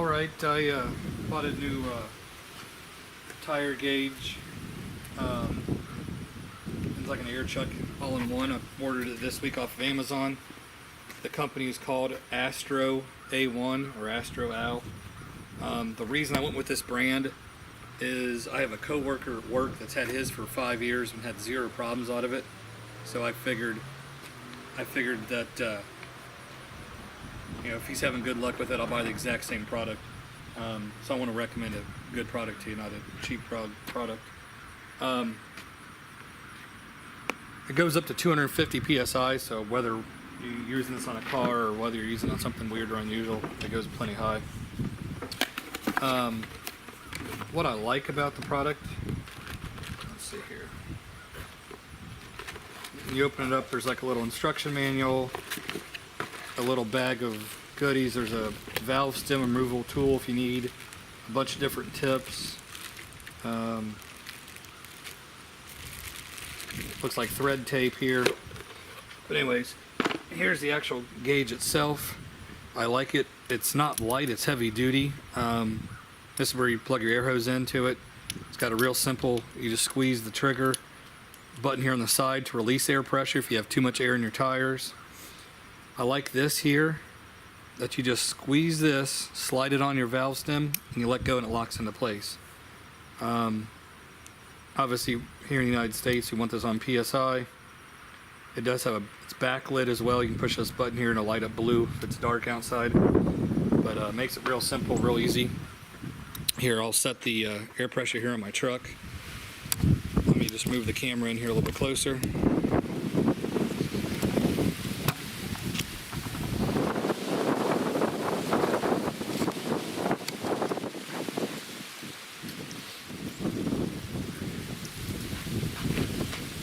Alright, I bought a new tire gauge. It's like an air chuck all-in-one. I ordered it this week off of Amazon. The company is called AstroAI or AstroAI. The reason I went with this brand is I have a coworker at work that's had his for 5 years and had zero problems out of it. So I figured that if he's having good luck with it, I'll buy the exact same product. So I want to recommend a good product to you, not a cheap product. It goes up to 250 PSI, so whether you're using this on a car or whether you're using it on something weird or unusual, it goes plenty high. What I like about the product, let's see here. When you open it up, there's like a little instruction manual, a little bag of goodies. There's a valve stem removal tool if you need, a bunch of different tips. Looks like thread tape here. But anyways, here's the actual gauge itself. I like it. It's not light, it's heavy duty. This is where you plug your air hose into it. It's got a real simple, you just squeeze the trigger button here on the side to release air pressure if you have too much air in your tires. I like this here, that you just squeeze this, slide it on your valve stem, and you let go and it locks into place. Obviously here in the United States you want this on PSI. It does have it's backlit as well. You can push this button here and it'll light up blue if it's dark outside. But it makes it real simple, real easy. Here, I'll set the air pressure here on my truck. Let me just move the camera in here a little bit closer.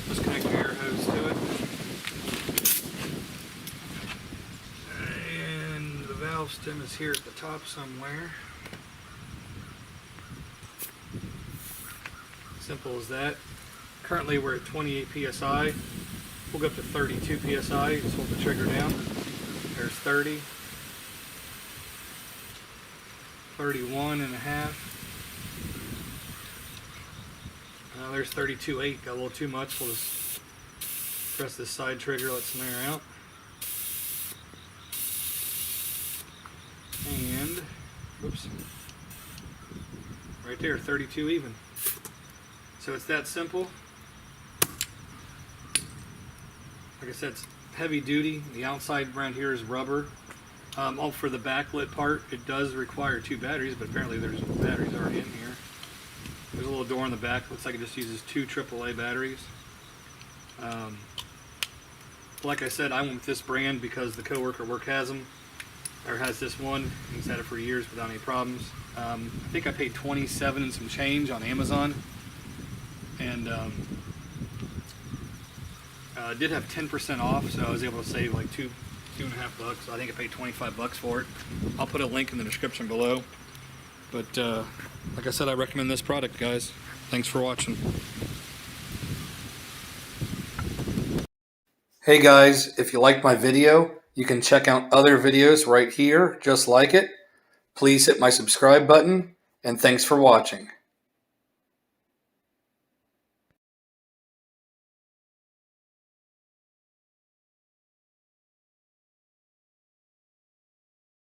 Just connect your air hose to it. And the valve stem is here at the top somewhere. Simple as that. Currently we're at 28 PSI. We'll go up to 32 PSI. Just hold the trigger down. There's 30. 31 and a half. There's 32.8. Got a little too much. We'll just press this side trigger, let some air out. And, whoops. Right there, 32 even. So it's that simple. Like I said, it's heavy duty. The outside around here is rubber. For the backlit part, it does require 2 batteries, but apparently there's batteries already in here. There's a little door in the back. Looks like it just uses 2 AAA batteries. Like I said, I went with this brand because the coworker at work has them, or has this one. He's had it for years without any problems. I think I paid $27 and some change on Amazon. And did have 10% off, so I was able to save like $2.5 bucks. So I think I paid 25 bucks for it. I'll put a link in the description below. But like I said, I recommend this product, guys. Thanks for watching. Hey guys, if you liked my video, you can check out other videos right here, just like it. Please hit my subscribe button, and thanks for watching.